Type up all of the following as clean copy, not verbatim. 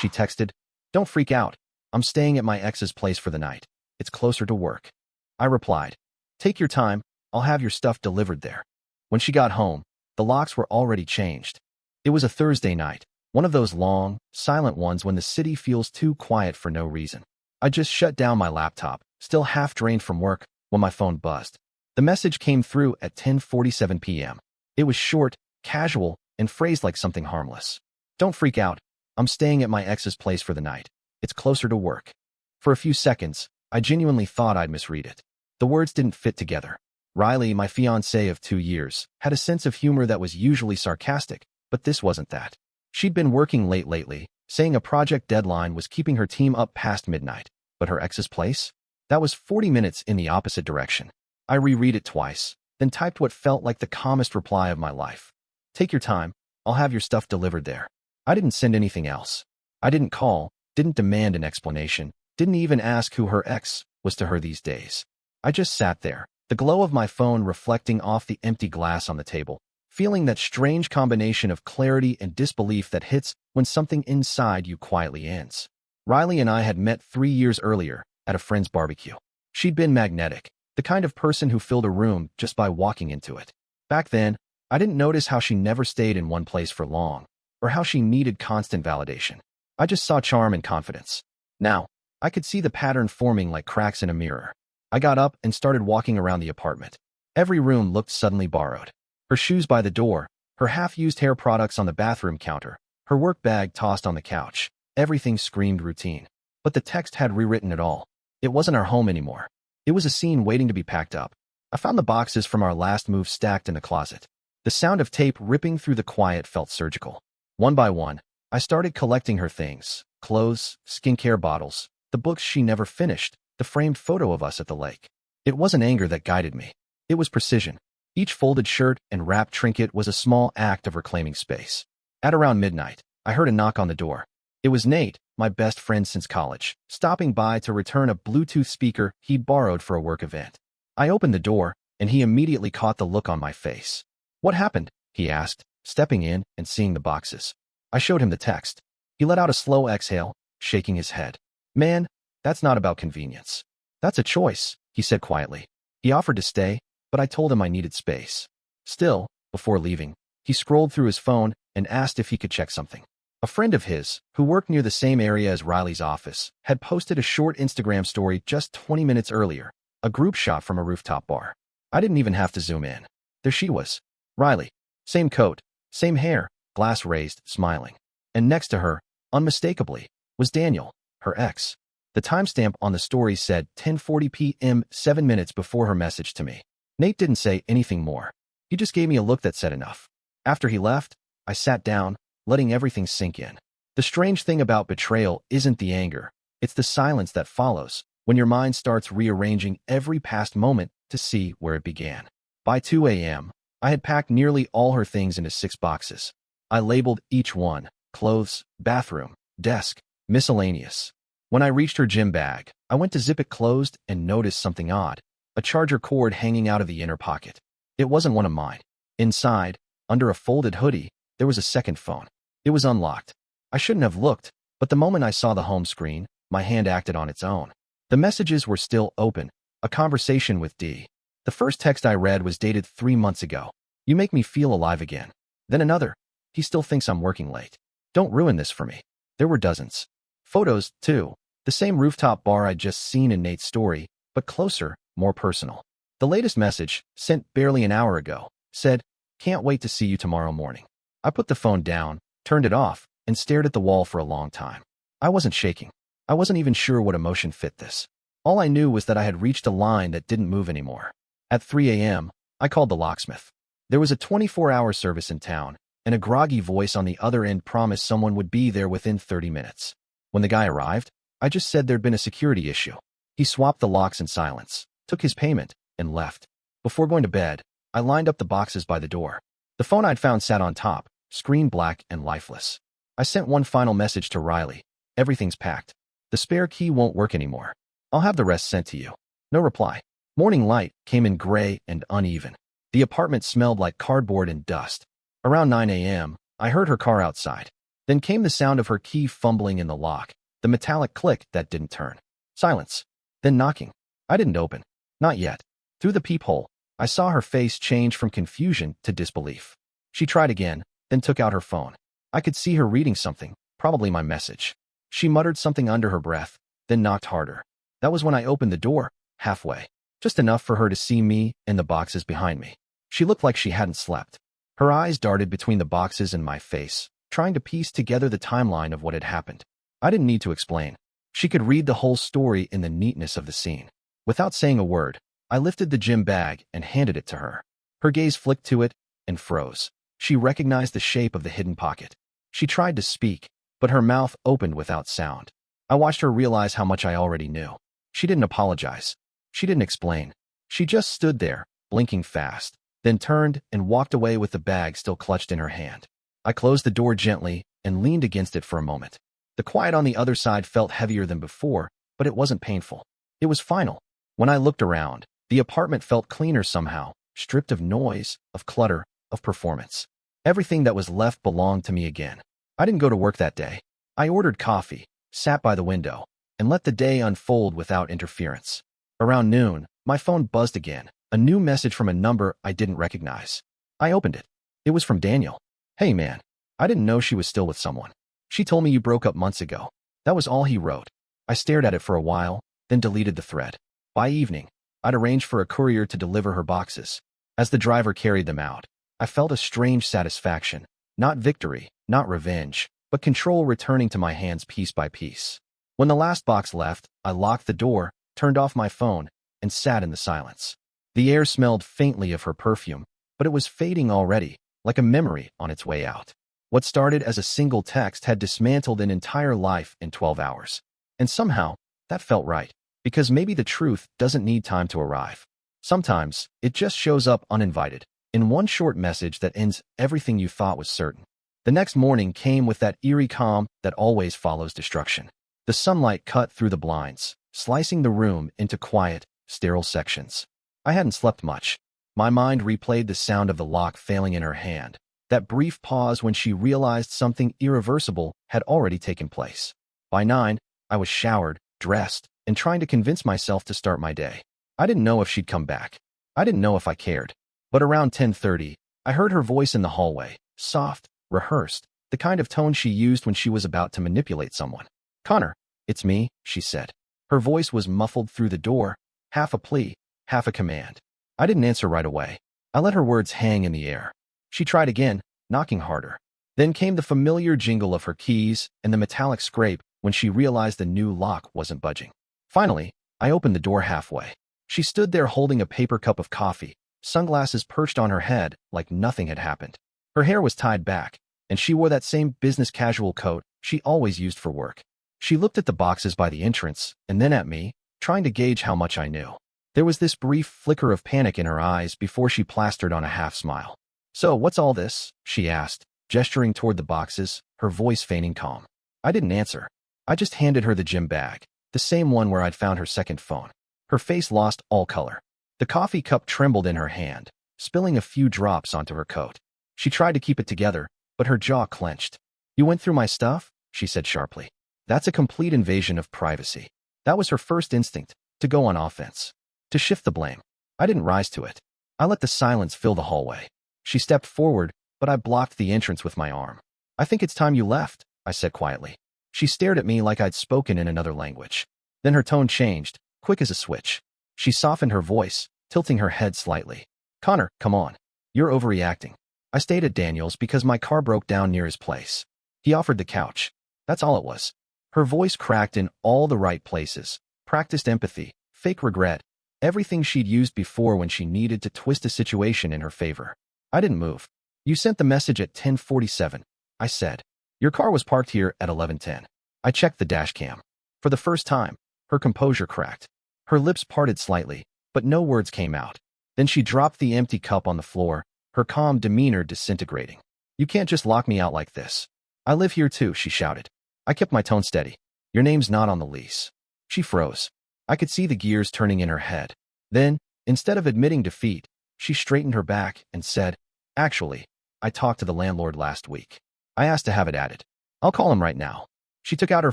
She texted, "Don't freak out. I'm staying at my ex's place for the night. It's closer to work." I replied, "Take your time. I'll have your stuff delivered there." When she got home, the locks were already changed. It was a Thursday night, one of those long, silent ones when the city feels too quiet for no reason. I just shut down my laptop, still half drained from work, when my phone buzzed. The message came through at 10:47 p.m. It was short, casual, and phrased like something harmless. "Don't freak out. I'm staying at my ex's place for the night. It's closer to work." For a few seconds, I genuinely thought I'd misread it. The words didn't fit together. Riley, my fiancée of 2 years, had a sense of humor that was usually sarcastic, but this wasn't that. She'd been working late lately, saying a project deadline was keeping her team up past midnight. But her ex's place? That was 40 minutes in the opposite direction. I reread it twice, then typed what felt like the calmest reply of my life. "Take your time. I'll have your stuff delivered there." I didn't send anything else. I didn't call, didn't demand an explanation, didn't even ask who her ex was to her these days. I just sat there, the glow of my phone reflecting off the empty glass on the table, feeling that strange combination of clarity and disbelief that hits when something inside you quietly ends. Riley and I had met 3 years earlier at a friend's barbecue. She'd been magnetic, the kind of person who filled a room just by walking into it. Back then, I didn't notice how she never stayed in one place for long, or how she needed constant validation. I just saw charm and confidence. Now, I could see the pattern forming like cracks in a mirror. I got up and started walking around the apartment. Every room looked suddenly borrowed. Her shoes by the door, her half-used hair products on the bathroom counter, her work bag tossed on the couch. Everything screamed routine. But the text had rewritten it all. It wasn't our home anymore. It was a scene waiting to be packed up. I found the boxes from our last move stacked in the closet. The sound of tape ripping through the quiet felt surgical. One by one, I started collecting her things: clothes, skincare bottles, the books she never finished, the framed photo of us at the lake. It wasn't anger that guided me. It was precision. Each folded shirt and wrapped trinket was a small act of reclaiming space. At around midnight, I heard a knock on the door. It was Nate, my best friend since college, stopping by to return a Bluetooth speaker he'd borrowed for a work event. I opened the door, and he immediately caught the look on my face. "What happened?" he asked, stepping in and seeing the boxes. I showed him the text. He let out a slow exhale, shaking his head. "Man, that's not about convenience. That's a choice," he said quietly. He offered to stay, but I told him I needed space. Still, before leaving, he scrolled through his phone and asked if he could check something. A friend of his, who worked near the same area as Riley's office, had posted a short Instagram story just 20 minutes earlier, a group shot from a rooftop bar. I didn't even have to zoom in. There she was, Riley. Same coat, same hair, glass raised, smiling. And next to her, unmistakably, was Daniel, her ex. The timestamp on the story said 10:40 p.m., 7 minutes before her message to me. Nate didn't say anything more. He just gave me a look that said enough. After he left, I sat down, letting everything sink in. The strange thing about betrayal isn't the anger. It's the silence that follows, when your mind starts rearranging every past moment to see where it began. By 2 a.m., I had packed nearly all her things into 6 boxes. I labeled each one: clothes, bathroom, desk, miscellaneous. When I reached her gym bag, I went to zip it closed and noticed something odd: a charger cord hanging out of the inner pocket. It wasn't one of mine. Inside, under a folded hoodie, there was a second phone. It was unlocked. I shouldn't have looked, but the moment I saw the home screen, my hand acted on its own. The messages were still open. A conversation with D. The first text I read was dated 3 months ago. "You make me feel alive again." Then another: "He still thinks I'm working late. Don't ruin this for me." There were dozens. Photos, too. The same rooftop bar I'd just seen in Nate's story, but closer, more personal. The latest message, sent barely an hour ago, said, "Can't wait to see you tomorrow morning." I put the phone down, turned it off, and stared at the wall for a long time. I wasn't shaking. I wasn't even sure what emotion fit this. All I knew was that I had reached a line that didn't move anymore. At 3 a.m., I called the locksmith. There was a 24-hour service in town, and a groggy voice on the other end promised someone would be there within 30 minutes. When the guy arrived, I just said there'd been a security issue. He swapped the locks in silence, took his payment, and left. Before going to bed, I lined up the boxes by the door. The phone I'd found sat on top, screen black and lifeless. I sent one final message to Riley: "Everything's packed. The spare key won't work anymore. I'll have the rest sent to you." No reply. Morning light came in gray and uneven. The apartment smelled like cardboard and dust. Around 9 a.m., I heard her car outside. Then came the sound of her key fumbling in the lock, the metallic click that didn't turn. Silence. Then knocking. I didn't open. Not yet. Through the peephole, I saw her face change from confusion to disbelief. She tried again, then took out her phone. I could see her reading something, probably my message. She muttered something under her breath, then knocked harder. That was when I opened the door, halfway. Just enough for her to see me and the boxes behind me. She looked like she hadn't slept. Her eyes darted between the boxes and my face, trying to piece together the timeline of what had happened. I didn't need to explain. She could read the whole story in the neatness of the scene. Without saying a word, I lifted the gym bag and handed it to her. Her gaze flicked to it and froze. She recognized the shape of the hidden pocket. She tried to speak, but her mouth opened without sound. I watched her realize how much I already knew. She didn't apologize. She didn't explain. She just stood there, blinking fast, then turned and walked away with the bag still clutched in her hand. I closed the door gently and leaned against it for a moment. The quiet on the other side felt heavier than before, but it wasn't painful. It was final. When I looked around, the apartment felt cleaner somehow, stripped of noise, of clutter, of performance. Everything that was left belonged to me again. I didn't go to work that day. I ordered coffee, sat by the window, and let the day unfold without interference. Around noon, my phone buzzed again, a new message from a number I didn't recognize. I opened it. It was from Daniel. "Hey man, I didn't know she was still with someone. She told me you broke up months ago." That was all he wrote. I stared at it for a while, then deleted the thread. By evening, I'd arranged for a courier to deliver her boxes. As the driver carried them out, I felt a strange satisfaction. Not victory, not revenge, but control returning to my hands piece by piece. When the last box left, I locked the door, turned off my phone, and sat in the silence. The air smelled faintly of her perfume, but it was fading already, like a memory on its way out. What started as a single text had dismantled an entire life in 12 hours. And somehow, that felt right, because maybe the truth doesn't need time to arrive. Sometimes, it just shows up uninvited, in one short message that ends everything you thought was certain. The next morning came with that eerie calm that always follows destruction. The sunlight cut through the blinds, slicing the room into quiet, sterile sections. I hadn't slept much. My mind replayed the sound of the lock failing in her hand, that brief pause when she realized something irreversible had already taken place. By 9, I was showered, dressed, and trying to convince myself to start my day. I didn't know if she'd come back. I didn't know if I cared. But around 10:30, I heard her voice in the hallway, soft, rehearsed, the kind of tone she used when she was about to manipulate someone. "Connor, it's me," she said. Her voice was muffled through the door, half a plea, half a command. I didn't answer right away. I let her words hang in the air. She tried again, knocking harder. Then came the familiar jingle of her keys and the metallic scrape when she realized the new lock wasn't budging. Finally, I opened the door halfway. She stood there holding a paper cup of coffee, sunglasses perched on her head like nothing had happened. Her hair was tied back, and she wore that same business casual coat she always used for work. She looked at the boxes by the entrance and then at me, trying to gauge how much I knew. There was this brief flicker of panic in her eyes before she plastered on a half smile. "So, what's all this?" she asked, gesturing toward the boxes, her voice feigning calm. I didn't answer. I just handed her the gym bag, the same one where I'd found her second phone. Her face lost all color. The coffee cup trembled in her hand, spilling a few drops onto her coat. She tried to keep it together, but her jaw clenched. "You went through my stuff?" she said sharply. That's a complete invasion of privacy. That was her first instinct, to go on offense, to shift the blame. I didn't rise to it. I let the silence fill the hallway. She stepped forward, but I blocked the entrance with my arm. "I think it's time you left," I said quietly. She stared at me like I'd spoken in another language. Then her tone changed, quick as a switch. She softened her voice, tilting her head slightly. "Connor, come on. You're overreacting. I stayed at Daniel's because my car broke down near his place. He offered the couch. That's all it was." Her voice cracked in all the right places. Practiced empathy, fake regret, everything she'd used before when she needed to twist a situation in her favor. I didn't move. "You sent the message at 10:47, I said. "Your car was parked here at 11:10. I checked the dash cam. For the first time, her composure cracked. Her lips parted slightly, but no words came out. Then she dropped the empty cup on the floor, her calm demeanor disintegrating. "You can't just lock me out like this. I live here too," she shouted. I kept my tone steady. "Your name's not on the lease." She froze. I could see the gears turning in her head. Then, instead of admitting defeat, she straightened her back and said, "Actually, I talked to the landlord last week. I asked to have it added." I'll call him right now. She took out her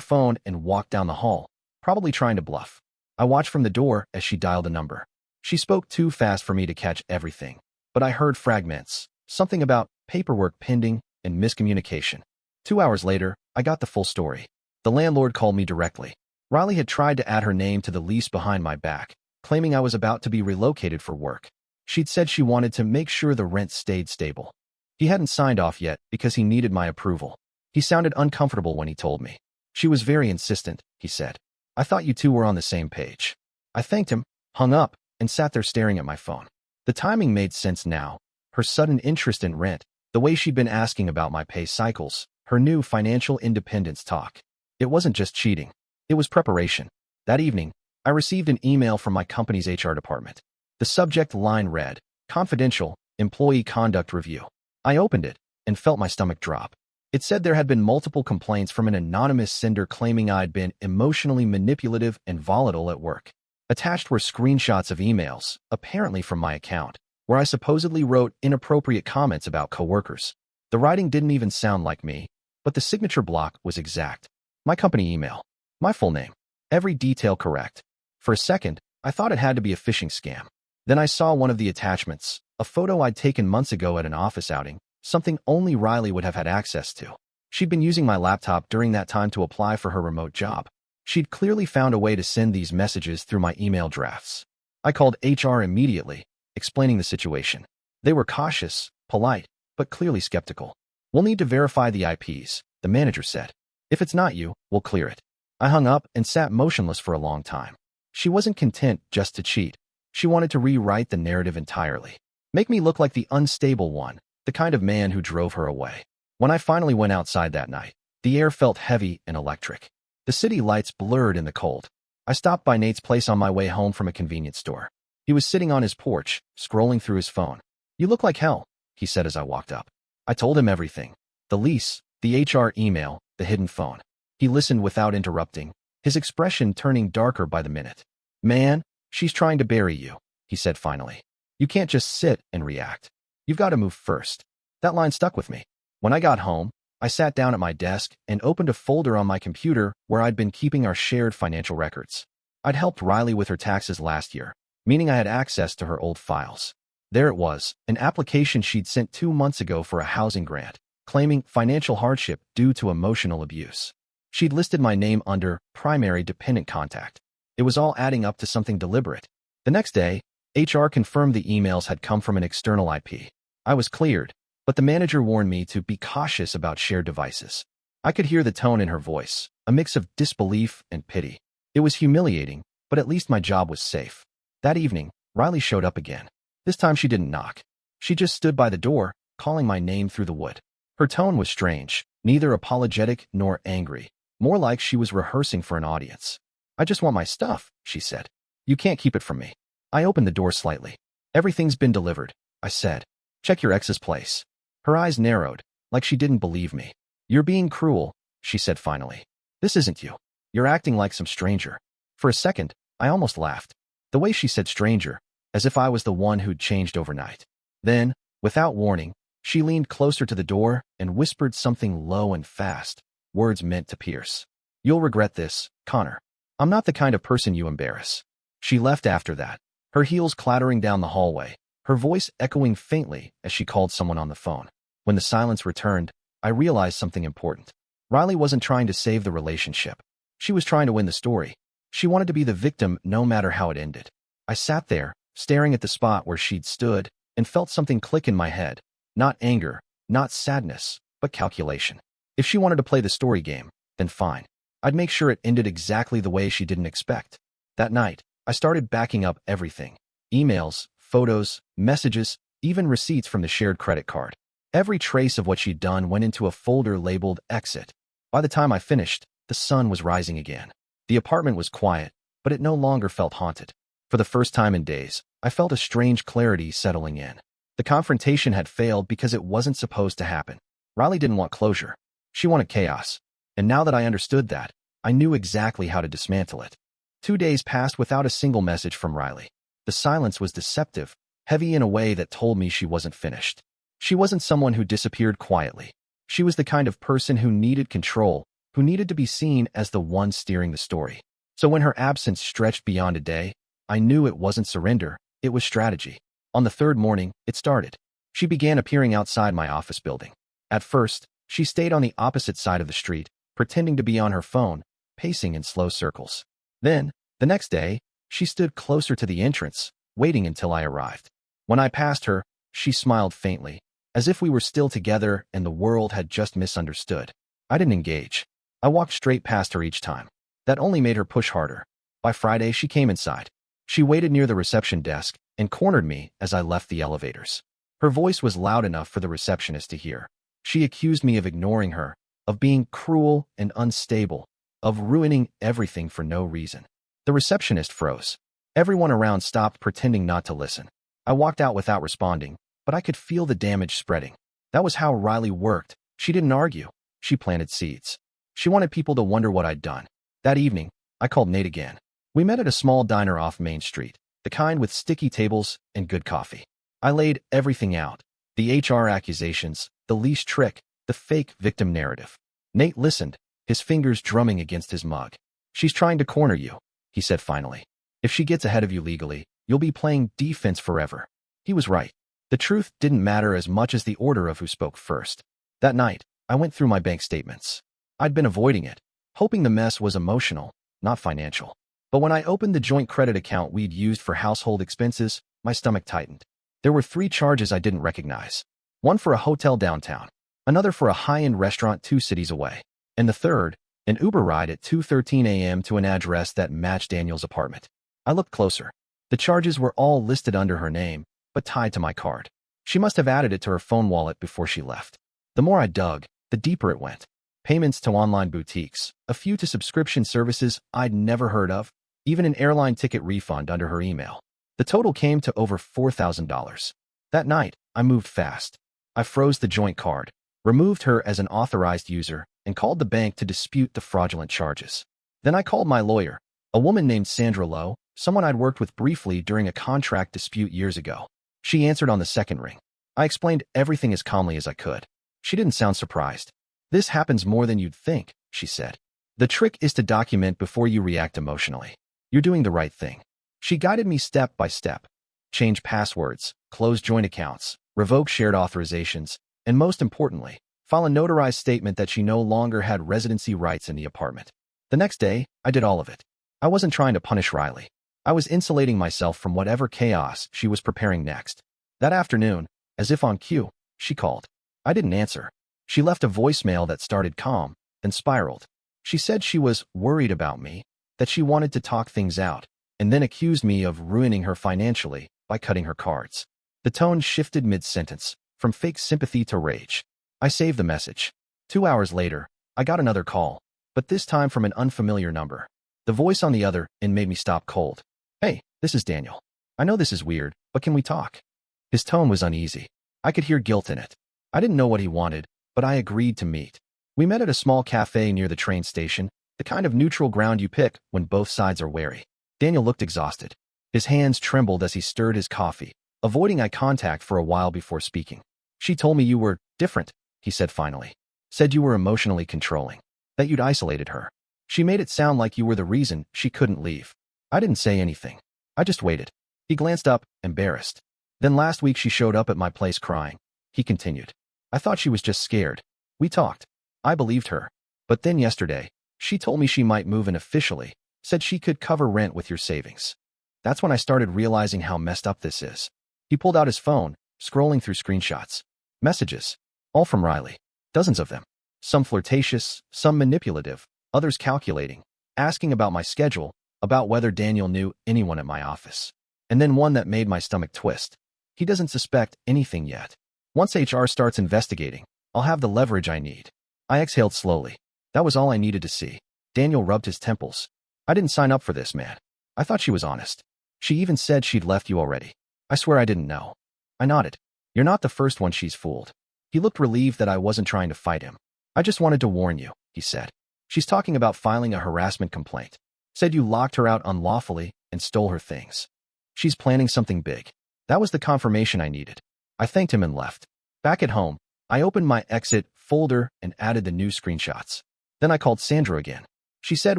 phone and walked down the hall, probably trying to bluff. I watched from the door as she dialed a number. She spoke too fast for me to catch everything, but I heard fragments, something about paperwork pending and miscommunication. 2 hours later, I got the full story. The landlord called me directly. Riley had tried to add her name to the lease behind my back, claiming I was about to be relocated for work. She'd said she wanted to make sure the rent stayed stable. He hadn't signed off yet because he needed my approval. He sounded uncomfortable when he told me. She was very insistent, he said. I thought you two were on the same page. I thanked him, hung up, and sat there staring at my phone. The timing made sense now. Her sudden interest in rent, the way she'd been asking about my pay cycles, her new financial independence talk. It wasn't just cheating. It was preparation. That evening, I received an email from my company's HR department. The subject line read, "Confidential, Employee Conduct Review." I opened it and felt my stomach drop. It said there had been multiple complaints from an anonymous sender claiming I'd been emotionally manipulative and volatile at work. Attached were screenshots of emails, apparently from my account, where I supposedly wrote inappropriate comments about coworkers. The writing didn't even sound like me, but the signature block was exact. My company email. My full name. Every detail correct. For a second, I thought it had to be a phishing scam. Then I saw one of the attachments, a photo I'd taken months ago at an office outing, something only Riley would have had access to. She'd been using my laptop during that time to apply for her remote job. She'd clearly found a way to send these messages through my email drafts. I called HR immediately, explaining the situation. They were cautious, polite, but clearly skeptical. "We'll need to verify the IPs," the manager said. "If it's not you, we'll clear it." I hung up and sat motionless for a long time. She wasn't content just to cheat. She wanted to rewrite the narrative entirely. Make me look like the unstable one, the kind of man who drove her away. When I finally went outside that night, the air felt heavy and electric. The city lights blurred in the cold. I stopped by Nate's place on my way home from a convenience store. He was sitting on his porch, scrolling through his phone. "You look like hell," he said as I walked up. I told him everything. The lease, the HR email, the hidden phone. He listened without interrupting, his expression turning darker by the minute. "Man, she's trying to bury you," he said finally. "You can't just sit and react. You've got to move first." That line stuck with me. When I got home, I sat down at my desk and opened a folder on my computer where I'd been keeping our shared financial records. I'd helped Riley with her taxes last year, meaning I had access to her old files. There it was, an application she'd sent 2 months ago for a housing grant, claiming financial hardship due to emotional abuse. She'd listed my name under primary dependent contact. It was all adding up to something deliberate. The next day, HR confirmed the emails had come from an external IP. I was cleared, but the manager warned me to be cautious about shared devices. I could hear the tone in her voice, a mix of disbelief and pity. It was humiliating, but at least my job was safe. That evening, Riley showed up again. This time she didn't knock. She just stood by the door, calling my name through the wood. Her tone was strange, neither apologetic nor angry, more like she was rehearsing for an audience. "I just want my stuff," she said. "You can't keep it from me." I opened the door slightly. "Everything's been delivered," I said. "Check your ex's place." Her eyes narrowed, like she didn't believe me. "You're being cruel," she said finally. "This isn't you. You're acting like some stranger." For a second, I almost laughed. The way she said stranger, as if I was the one who'd changed overnight. Then, without warning, she leaned closer to the door and whispered something low and fast, words meant to pierce. "You'll regret this, Connor. I'm not the kind of person you embarrass." She left after that, her heels clattering down the hallway, her voice echoing faintly as she called someone on the phone. When the silence returned, I realized something important. Riley wasn't trying to save the relationship. She was trying to win the story. She wanted to be the victim no matter how it ended. I sat there, staring at the spot where she'd stood, and felt something click in my head. Not anger, not sadness, but calculation. If she wanted to play the story game, then fine. I'd make sure it ended exactly the way she didn't expect. That night, I started backing up everything. Emails, photos, messages, even receipts from the shared credit card. Every trace of what she'd done went into a folder labeled Exit. By the time I finished, the sun was rising again. The apartment was quiet, but it no longer felt haunted. For the first time in days, I felt a strange clarity settling in. The confrontation had failed because it wasn't supposed to happen. Riley didn't want closure. She wanted chaos. And now that I understood that, I knew exactly how to dismantle it. 2 days passed without a single message from Riley. The silence was deceptive, heavy in a way that told me she wasn't finished. She wasn't someone who disappeared quietly. She was the kind of person who needed control, who needed to be seen as the one steering the story. So when her absence stretched beyond a day, I knew it wasn't surrender, it was strategy. On the third morning, it started. She began appearing outside my office building. At first, she stayed on the opposite side of the street, pretending to be on her phone, pacing in slow circles. Then, the next day, she stood closer to the entrance, waiting until I arrived. When I passed her, she smiled faintly, as if we were still together and the world had just misunderstood. I didn't engage. I walked straight past her each time. That only made her push harder. By Friday, she came inside. She waited near the reception desk and cornered me as I left the elevators. Her voice was loud enough for the receptionist to hear. She accused me of ignoring her, of being cruel and unstable, of ruining everything for no reason. The receptionist froze. Everyone around stopped pretending not to listen. I walked out without responding, but I could feel the damage spreading. That was how Riley worked. She didn't argue. She planted seeds. She wanted people to wonder what I'd done. That evening, I called Nate again. We met at a small diner off Main Street, the kind with sticky tables and good coffee. I laid everything out. The HR accusations, the leash trick, the fake victim narrative. Nate listened, his fingers drumming against his mug. "She's trying to corner you," he said finally. "If she gets ahead of you legally, you'll be playing defense forever." He was right. The truth didn't matter as much as the order of who spoke first. That night, I went through my bank statements. I'd been avoiding it, hoping the mess was emotional, not financial. But when I opened the joint credit account we'd used for household expenses, my stomach tightened. There were 3 charges I didn't recognize. One for a hotel downtown, another for a high-end restaurant 2 cities away, and the third, an Uber ride at 2:13 a.m. to an address that matched Daniel's apartment. I looked closer. The charges were all listed under her name, but tied to my card. She must have added it to her phone wallet before she left. The more I dug, the deeper it went. Payments to online boutiques, a few to subscription services I'd never heard of, even an airline ticket refund under her email. The total came to over $4,000. That night, I moved fast. I froze the joint card, removed her as an authorized user, and called the bank to dispute the fraudulent charges. Then I called my lawyer, a woman named Sandra Lowe, someone I'd worked with briefly during a contract dispute years ago. She answered on the second ring. I explained everything as calmly as I could. She didn't sound surprised. "This happens more than you'd think," she said. "The trick is to document before you react emotionally. You're doing the right thing." She guided me step by step. Change passwords, close joint accounts, revoke shared authorizations, and most importantly, file a notarized statement that she no longer had residency rights in the apartment. The next day, I did all of it. I wasn't trying to punish Riley. I was insulating myself from whatever chaos she was preparing next. That afternoon, as if on cue, she called. I didn't answer. She left a voicemail that started calm, then spiraled. She said she was worried about me, that she wanted to talk things out, and then accused me of ruining her financially by cutting her cards. The tone shifted mid-sentence, from fake sympathy to rage. I saved the message. 2 hours later, I got another call, but this time from an unfamiliar number. The voice on the other end made me stop cold. "Hey, this is Daniel. I know this is weird, but can we talk?" His tone was uneasy. I could hear guilt in it. I didn't know what he wanted, but I agreed to meet. We met at a small cafe near the train station, the kind of neutral ground you pick when both sides are wary. Daniel looked exhausted. His hands trembled as he stirred his coffee, avoiding eye contact for a while before speaking. "She told me you were different," he said finally. "Said you were emotionally controlling, that you'd isolated her. She made it sound like you were the reason she couldn't leave." I didn't say anything. I just waited. He glanced up, embarrassed. "Then last week she showed up at my place crying," he continued. "I thought she was just scared. We talked. I believed her. But then yesterday, she told me she might move in officially, said she could cover rent with your savings. That's when I started realizing how messed up this is." He pulled out his phone, scrolling through screenshots. Messages. All from Riley. Dozens of them. Some flirtatious, some manipulative, others calculating, asking about my schedule, about whether Daniel knew anyone at my office. And then one that made my stomach twist. He doesn't suspect anything yet. Once HR starts investigating, I'll have the leverage I need. I exhaled slowly. That was all I needed to see. Daniel rubbed his temples. "I didn't sign up for this, man. I thought she was honest. She even said she'd left you already. I swear I didn't know." I nodded. "You're not the first one she's fooled." He looked relieved that I wasn't trying to fight him. "I just wanted to warn you," he said. "She's talking about filing a harassment complaint. Said you locked her out unlawfully and stole her things. She's planning something big." That was the confirmation I needed. I thanked him and left. Back at home, I opened my exit folder and added the new screenshots. Then I called Sandra again. She said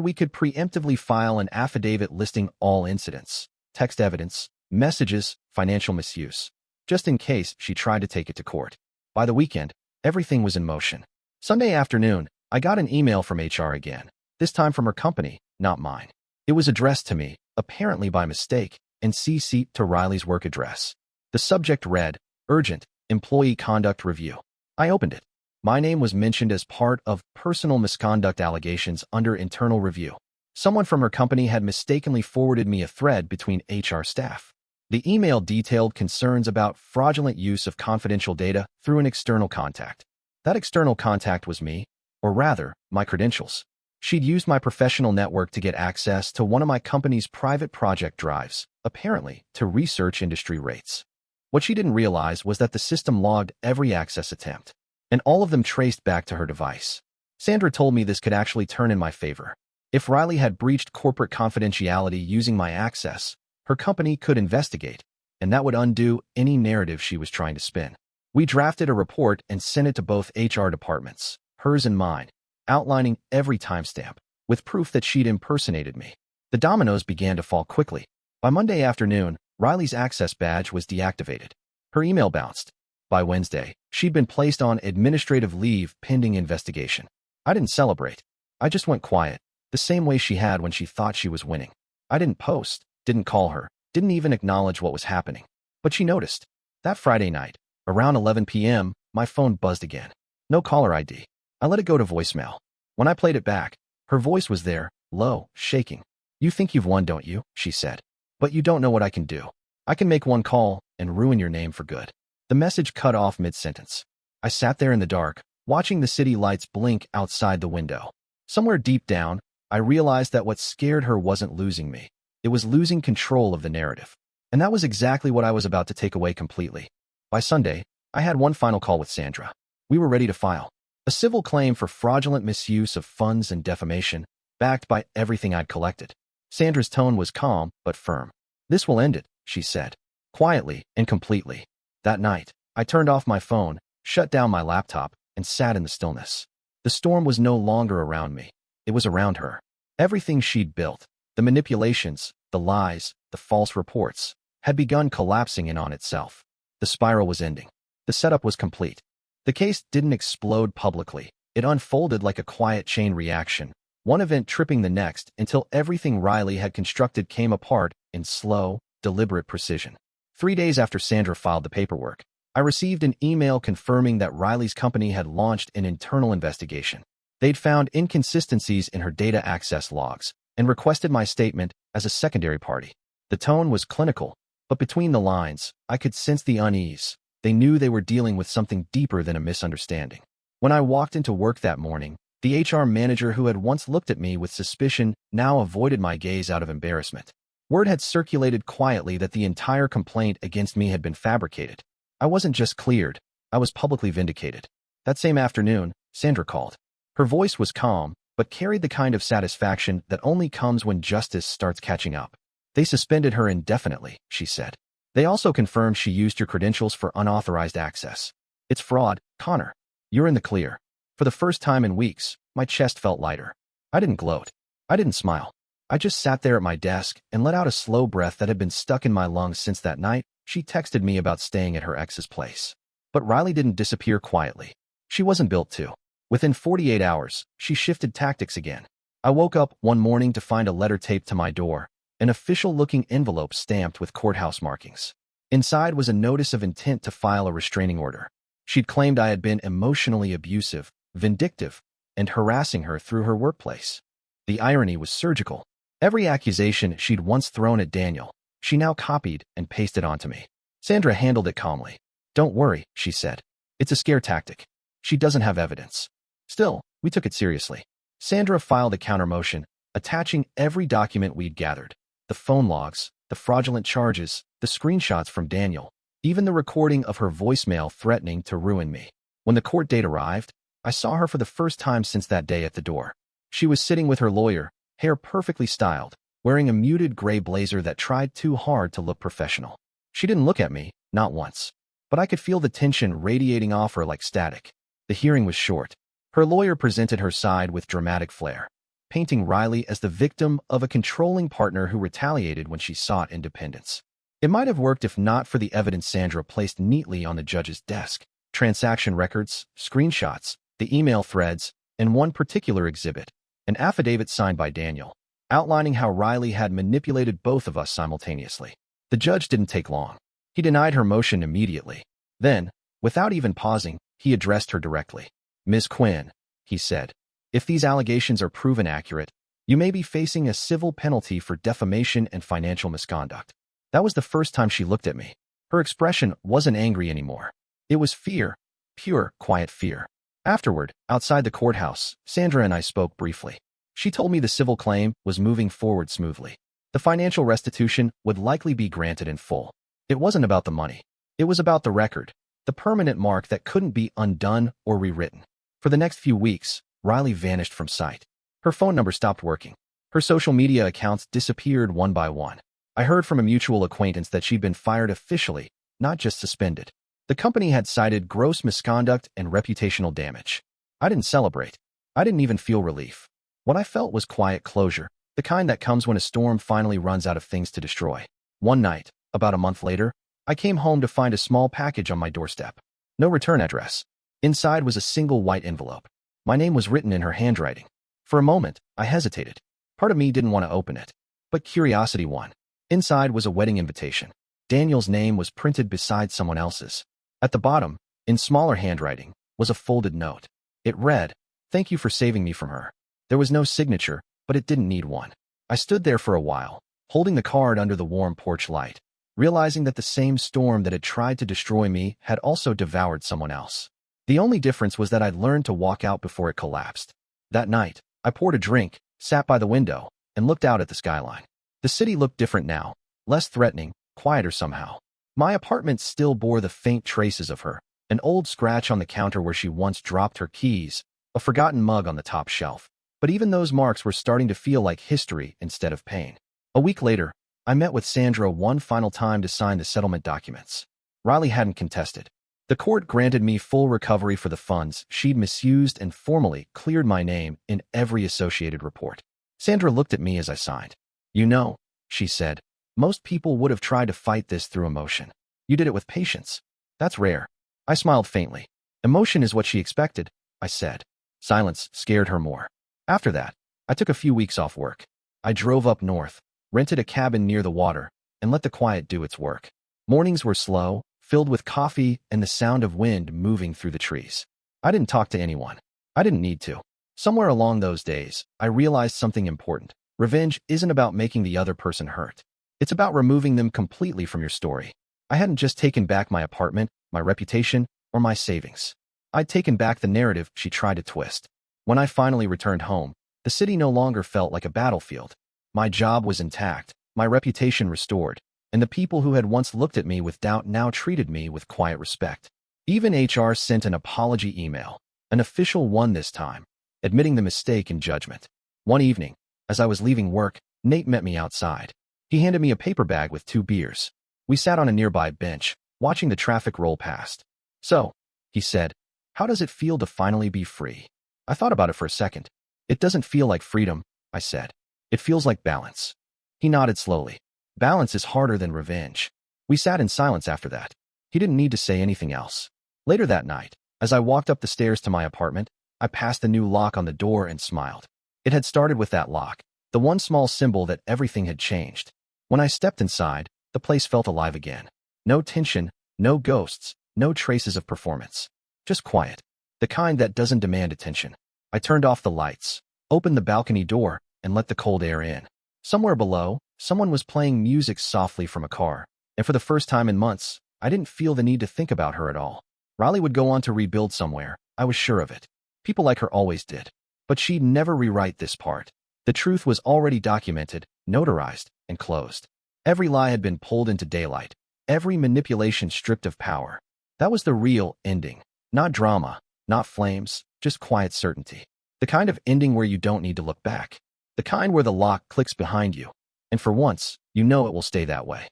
we could preemptively file an affidavit listing all incidents, text evidence, messages, financial misuse, just in case she tried to take it to court. By the weekend, everything was in motion. Sunday afternoon, I got an email from HR again, this time from her company, not mine. It was addressed to me, apparently by mistake, and CC'd to Riley's work address. The subject read, Urgent, Employee Conduct Review. I opened it. My name was mentioned as part of personal misconduct allegations under internal review. Someone from her company had mistakenly forwarded me a thread between HR staff. The email detailed concerns about fraudulent use of confidential data through an external contact. That external contact was me, or rather, my credentials. She'd used my professional network to get access to one of my company's private project drives, apparently to research industry rates. What she didn't realize was that the system logged every access attempt, and all of them traced back to her device. Sandra told me this could actually turn in my favor. If Riley had breached corporate confidentiality using my access, her company could investigate, and that would undo any narrative she was trying to spin. We drafted a report and sent it to both HR departments, hers and mine, outlining every timestamp, with proof that she'd impersonated me. The dominoes began to fall quickly. By Monday afternoon, Riley's access badge was deactivated. Her email bounced. By Wednesday, she'd been placed on administrative leave pending investigation. I didn't celebrate. I just went quiet, the same way she had when she thought she was winning. I didn't post, didn't call her, didn't even acknowledge what was happening. But she noticed. That Friday night, around 11 p.m., my phone buzzed again. No caller ID. I let it go to voicemail. When I played it back, her voice was there, low, shaking. "You think you've won, don't you?" she said. "But you don't know what I can do. I can make one call and ruin your name for good." The message cut off mid-sentence. I sat there in the dark, watching the city lights blink outside the window. Somewhere deep down, I realized that what scared her wasn't losing me. It was losing control of the narrative. And that was exactly what I was about to take away completely. By Sunday, I had one final call with Sandra. We were ready to file a civil claim for fraudulent misuse of funds and defamation, backed by everything I'd collected. Sandra's tone was calm but firm. "This will end it," she said, quietly and completely. That night, I turned off my phone, shut down my laptop, and sat in the stillness. The storm was no longer around me. It was around her. Everything she'd built, the manipulations, the lies, the false reports, had begun collapsing in on itself. The spiral was ending. The setup was complete. The case didn't explode publicly. It unfolded like a quiet chain reaction, one event tripping the next until everything Riley had constructed came apart in slow, deliberate precision. 3 days after Sandra filed the paperwork, I received an email confirming that Riley's company had launched an internal investigation. They'd found inconsistencies in her data access logs and requested my statement as a secondary party. The tone was clinical, but between the lines, I could sense the unease. They knew they were dealing with something deeper than a misunderstanding. When I walked into work that morning, the HR manager who had once looked at me with suspicion now avoided my gaze out of embarrassment. Word had circulated quietly that the entire complaint against me had been fabricated. I wasn't just cleared, I was publicly vindicated. That same afternoon, Sandra called. Her voice was calm, but carried the kind of satisfaction that only comes when justice starts catching up. "They suspended her indefinitely," she said. "They also confirmed she used your credentials for unauthorized access. It's fraud, Connor. You're in the clear." For the first time in weeks, my chest felt lighter. I didn't gloat. I didn't smile. I just sat there at my desk and let out a slow breath that had been stuck in my lungs since that night she texted me about staying at her ex's place. But Riley didn't disappear quietly. She wasn't built to. Within 48 hours, she shifted tactics again. I woke up one morning to find a letter taped to my door, an official-looking envelope stamped with courthouse markings. Inside was a notice of intent to file a restraining order. She'd claimed I had been emotionally abusive, vindictive, and harassing her through her workplace. The irony was surgical. Every accusation she'd once thrown at Daniel, she now copied and pasted onto me. Sandra handled it calmly. "Don't worry," she said. "It's a scare tactic. She doesn't have evidence." Still, we took it seriously. Sandra filed a countermotion, attaching every document we'd gathered. The phone logs, the fraudulent charges, the screenshots from Daniel, even the recording of her voicemail threatening to ruin me. When the court date arrived, I saw her for the first time since that day at the door. She was sitting with her lawyer, hair perfectly styled, wearing a muted gray blazer that tried too hard to look professional. She didn't look at me, not once. But I could feel the tension radiating off her like static. The hearing was short. Her lawyer presented her side with dramatic flair, painting Riley as the victim of a controlling partner who retaliated when she sought independence. It might have worked if not for the evidence Sandra placed neatly on the judge's desk: transaction records, screenshots, the email threads, and one particular exhibit, an affidavit signed by Daniel, outlining how Riley had manipulated both of us simultaneously. The judge didn't take long. He denied her motion immediately. Then, without even pausing, he addressed her directly. "Ms. Quinn," he said, "if these allegations are proven accurate, you may be facing a civil penalty for defamation and financial misconduct." That was the first time she looked at me. Her expression wasn't angry anymore. It was fear, pure, quiet fear. Afterward, outside the courthouse, Sandra and I spoke briefly. She told me the civil claim was moving forward smoothly. The financial restitution would likely be granted in full. It wasn't about the money. It was about the record, the permanent mark that couldn't be undone or rewritten. For the next few weeks, Riley vanished from sight. Her phone number stopped working. Her social media accounts disappeared one by one. I heard from a mutual acquaintance that she'd been fired officially, not just suspended. The company had cited gross misconduct and reputational damage. I didn't celebrate. I didn't even feel relief. What I felt was quiet closure, the kind that comes when a storm finally runs out of things to destroy. One night, about a month later, I came home to find a small package on my doorstep. No return address. Inside was a single white envelope. My name was written in her handwriting. For a moment, I hesitated. Part of me didn't want to open it, but curiosity won. Inside was a wedding invitation. Daniel's name was printed beside someone else's. At the bottom, in smaller handwriting, was a folded note. It read, "Thank you for saving me from her." There was no signature, but it didn't need one. I stood there for a while, holding the card under the warm porch light, realizing that the same storm that had tried to destroy me had also devoured someone else. The only difference was that I'd learned to walk out before it collapsed. That night, I poured a drink, sat by the window, and looked out at the skyline. The city looked different now, less threatening, quieter somehow. My apartment still bore the faint traces of her, an old scratch on the counter where she once dropped her keys, a forgotten mug on the top shelf. But even those marks were starting to feel like history instead of pain. A week later, I met with Sandra one final time to sign the settlement documents. Riley hadn't contested. The court granted me full recovery for the funds she'd misused and formally cleared my name in every associated report. Sandra looked at me as I signed. "You know," she said, "most people would have tried to fight this through emotion. You did it with patience. That's rare." I smiled faintly. "Emotion is what she expected," I said. Silence scared her more. After that, I took a few weeks off work. I drove up north, rented a cabin near the water, and let the quiet do its work. Mornings were slow, filled with coffee and the sound of wind moving through the trees. I didn't talk to anyone. I didn't need to. Somewhere along those days, I realized something important. Revenge isn't about making the other person hurt. It's about removing them completely from your story. I hadn't just taken back my apartment, my reputation, or my savings. I'd taken back the narrative she tried to twist. When I finally returned home, the city no longer felt like a battlefield. My job was intact, my reputation restored, and the people who had once looked at me with doubt now treated me with quiet respect. Even HR sent an apology email, an official one this time, admitting the mistake in judgment. One evening, as I was leaving work, Nate met me outside. He handed me a paper bag with 2 beers. We sat on a nearby bench, watching the traffic roll past. "So," he said, "how does it feel to finally be free?" I thought about it for a second. "It doesn't feel like freedom," I said. "It feels like balance." He nodded slowly. "Balance is harder than revenge." We sat in silence after that. He didn't need to say anything else. Later that night, as I walked up the stairs to my apartment, I passed the new lock on the door and smiled. It had started with that lock, the one small symbol that everything had changed. When I stepped inside, the place felt alive again. No tension, no ghosts, no traces of performance. Just quiet. The kind that doesn't demand attention. I turned off the lights, opened the balcony door, and let the cold air in. Somewhere below, someone was playing music softly from a car, and for the first time in months, I didn't feel the need to think about her at all. Riley would go on to rebuild somewhere, I was sure of it. People like her always did. But she'd never rewrite this part. The truth was already documented, notarized, and closed. Every lie had been pulled into daylight, every manipulation stripped of power. That was the real ending. Not drama, not flames, just quiet certainty. The kind of ending where you don't need to look back. The kind where the lock clicks behind you. And for once, you know it will stay that way.